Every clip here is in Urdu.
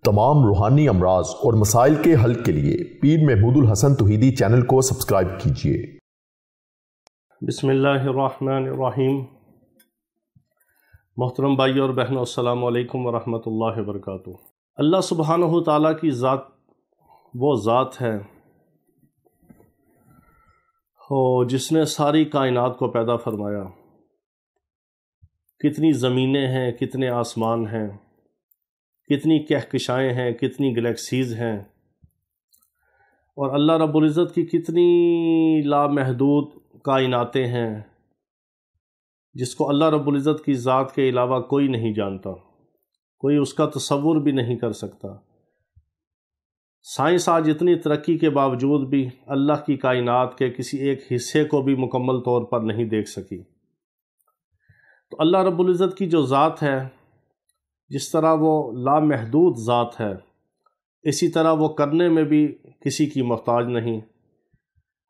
تمام روحانی امراض اور مسائل کے حل کے لیے پیر محمود الحسن توحیدی چینل کو سبسکرائب کیجئے۔ بسم اللہ الرحمن الرحیم۔ محترم بھائی اور بہنوں، السلام علیکم ورحمۃ اللہ وبرکاتہ۔ اللہ سبحانہ تعالیٰ کی ذات وہ ذات ہے جس نے ساری کائنات کو پیدا فرمایا۔ کتنی زمینیں ہیں، کتنے آسمان ہیں، کتنی کہکشائیں ہیں، کتنی گلیکسیز ہیں، اور اللہ رب العزت کی کتنی لامحدود کائناتیں ہیں جس کو اللہ رب العزت کی ذات کے علاوہ کوئی نہیں جانتا، کوئی اس کا تصور بھی نہیں کر سکتا۔ سائنس آج اتنی ترقی کے باوجود بھی اللہ کی کائنات کے کسی ایک حصے کو بھی مکمل طور پر نہیں دیکھ سکی۔ تو اللہ رب العزت کی جو ذات ہے، جس طرح وہ لامحدود ذات ہے، اسی طرح وہ کرنے میں بھی کسی کی محتاج نہیں۔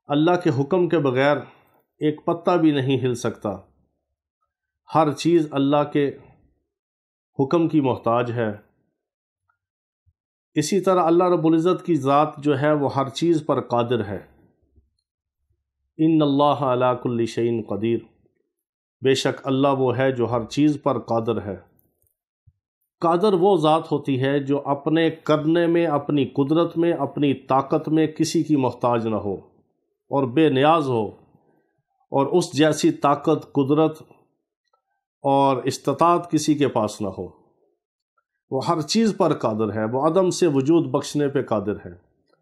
اللہ کے حکم کے بغیر ایک پتا بھی نہیں ہل سکتا، ہر چیز اللہ کے حکم کی محتاج ہے۔ اسی طرح اللہ رب العزت کی ذات جو ہے وہ ہر چیز پر قادر ہے۔ ان اللہ علی کل شیء قدیر، بے شک اللہ وہ ہے جو ہر چیز پر قادر ہے۔ قادر وہ ذات ہوتی ہے جو اپنے کرنے میں، اپنی قدرت میں، اپنی طاقت میں کسی کی محتاج نہ ہو اور بے نیاز ہو، اور اس جیسی طاقت، قدرت اور استطاعت کسی کے پاس نہ ہو۔ وہ ہر چیز پر قادر ہے، وہ عدم سے وجود بخشنے پہ قادر ہے۔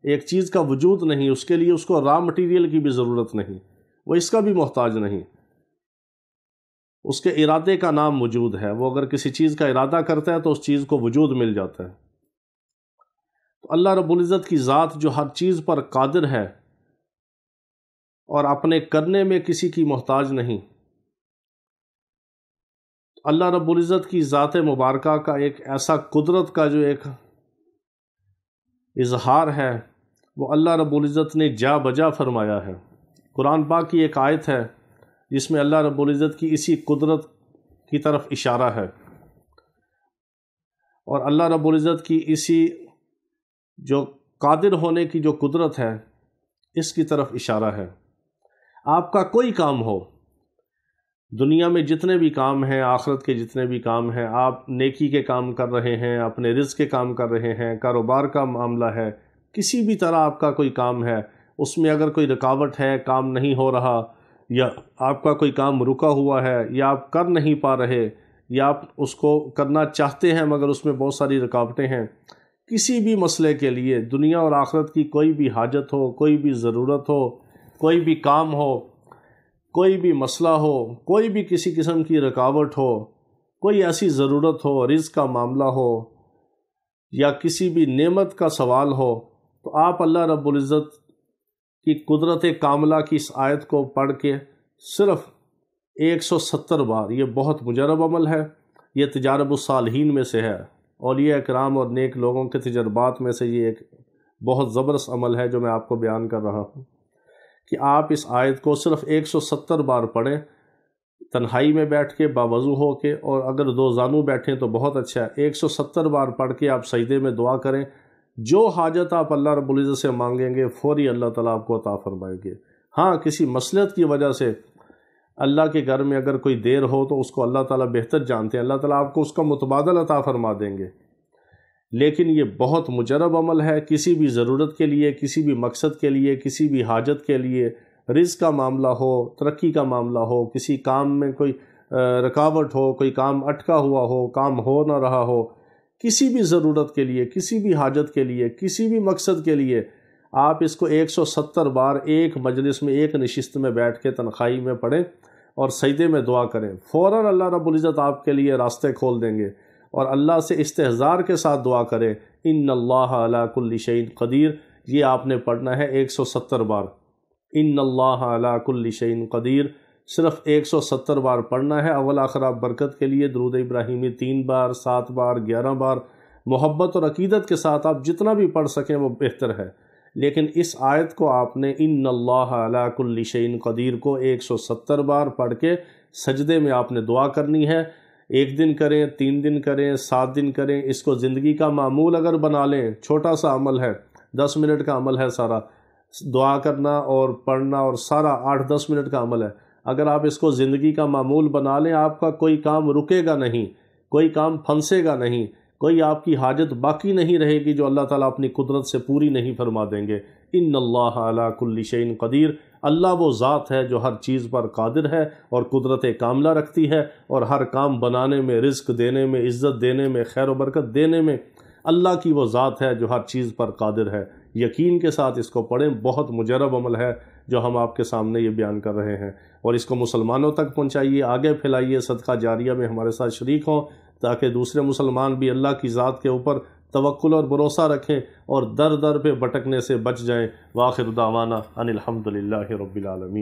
ایک چیز کا وجود نہیں، اس کے لیے اس کو را مٹیریل کی بھی ضرورت نہیں، وہ اس کا بھی محتاج نہیں۔ اس کے ارادے کا نام وجود ہے، وہ اگر کسی چیز کا ارادہ کرتا ہے تو اس چیز کو وجود مل جاتا ہے۔ تو اللہ رب العزت کی ذات جو ہر چیز پر قادر ہے اور اپنے کرنے میں کسی کی محتاج نہیں، اللہ رب العزت کی ذات مبارکہ کا ایک ایسا قدرت کا جو ایک اظہار ہے، وہ اللہ رب العزت نے جا بجا فرمایا ہے۔ قرآن پاک کی ایک آیت ہے جس میں اللہ رب العزت کی اسی قدرت کی طرف اشارہ ہے، اور اللہ رب العزت کی اسی جو قادر ہونے کی جو قدرت ہے، اس کی طرف اشارہ ہے۔ آپ کا کوئی کام ہو، دنیا میں جتنے بھی کام ہیں، آخرت کے جتنے بھی کام ہیں، آپ نیکی کے کام کر رہے ہیں، اپنے رزق کے کام کر رہے ہیں، کاروبار کا معاملہ ہے، کسی بھی طرح آپ کا کوئی کام ہے، اس میں اگر کوئی رکاوٹ ہے، کام نہیں ہو رہا، یا آپ کا کوئی کام رکا ہوا ہے، یا آپ کر نہیں پا رہے، یا آپ اس کو کرنا چاہتے ہیں مگر اس میں بہت ساری رکاوٹیں ہیں، کسی بھی مسئلے کے لیے، دنیا اور آخرت کی کوئی بھی حاجت ہو، کوئی بھی ضرورت ہو، کوئی بھی کام ہو، کوئی بھی مسئلہ ہو، کوئی بھی کسی قسم کی رکاوٹ ہو، کوئی ایسی ضرورت ہو، رزق کا معاملہ ہو، یا کسی بھی نعمت کا سوال ہو، تو آپ اللہ رب العزت کی قدرت کاملہ کی اس آیت کو پڑھ کے صرف 170 بار، یہ بہت مجرب عمل ہے، یہ تجارب الصالحین میں سے ہے، اولیاء کرام اور نیک لوگوں کے تجربات میں سے یہ ایک بہت زبردست عمل ہے جو میں آپ کو بیان کر رہا ہوں، کہ آپ اس آیت کو صرف 170 بار پڑھیں، تنہائی میں بیٹھ کے، باوضو ہو کے، اور اگر دو زانو بیٹھیں تو بہت اچھا ہے۔ 170 بار پڑھ کے آپ سجدے میں دعا کریں، جو حاجت آپ اللہ رب العزت سے مانگیں گے فوری اللہ تعالیٰ آپ کو عطا فرمائیں گے۔ ہاں، کسی مصلحت کی وجہ سے اللہ کے گھر میں اگر کوئی دیر ہو تو اس کو اللہ تعالیٰ بہتر جانتے ہیں، اللہ تعالیٰ آپ کو اس کا متبادل عطا فرما دیں گے، لیکن یہ بہت مجرب عمل ہے۔ کسی بھی ضرورت کے لیے، کسی بھی مقصد کے لیے، کسی بھی حاجت کے لیے، رزق کا معاملہ ہو، ترقی کا معاملہ ہو، کسی کام میں کوئی رکاوٹ ہو، کوئی کام اٹکا ہوا ہو، کام ہو نہ رہا ہو، کسی بھی ضرورت کے لیے، کسی بھی حاجت کے لیے، کسی بھی مقصد کے لیے، آپ اس کو 170 بار ایک مجلس میں، ایک نشست میں بیٹھ کے تنہائی میں پڑھیں اور سجدے میں دعا کریں، فوراً اللہ رب العزت آپ کے لیے راستے کھول دیں گے۔ اور اللہ سے استحضار کے ساتھ دعا کریں، ان اللہ علی کل شیء قدیر، یہ آپ نے پڑھنا ہے 170 بار۔ ان اللہ علی کل شیء قدیر صرف 170 بار پڑھنا ہے۔ اول آخر آپ برکت کے لیے درود ابراہیمی 3 بار، 7 بار، 11 بار، محبت اور عقیدت کے ساتھ آپ جتنا بھی پڑھ سکیں وہ بہتر ہے، لیکن اس آیت کو آپ نے ان اللہ علی کل شیء قدیر کو 170 بار پڑھ کے سجدے میں آپ نے دعا کرنی ہے۔ 1 دن کریں، 3 دن کریں، 7 دن کریں، اس کو زندگی کا معمول اگر بنا لیں، چھوٹا سا عمل ہے، 10 منٹ کا عمل ہے سارا، دعا کرنا اور پڑھنا اور سارا 8-10 منٹ کا عمل ہے، اگر آپ اس کو زندگی کا معمول بنا لیں، آپ کا کوئی کام رکے گا نہیں، کوئی کام پھنسے گا نہیں، کوئی آپ کی حاجت باقی نہیں رہے گی جو اللہ تعالیٰ اپنی قدرت سے پوری نہیں فرما دیں گے۔ ان اللہ علی کل شیء قدیر، اللہ وہ ذات ہے جو ہر چیز پر قادر ہے اور قدرت کاملہ رکھتی ہے، اور ہر کام بنانے میں، رزق دینے میں، عزت دینے میں، خیر و برکت دینے میں اللہ کی وہ ذات ہے جو ہر چیز پر قادر ہے۔ یقین کے ساتھ اس کو پڑھیں، بہت مجرب عمل ہے جو ہم آپ کے سامنے یہ بیان کر رہے ہیں، اور اس کو مسلمانوں تک پہنچائیے، آگے پھیلائیے، صدقہ جاریہ میں ہمارے ساتھ شریک ہوں، تاکہ دوسرے مسلمان بھی اللہ کی ذات کے اوپر توکل اور بھروسہ رکھیں اور در در پہ بھٹکنے سے بچ جائیں۔ وآخر دعوانا ان الحمد للہ رب العالمین۔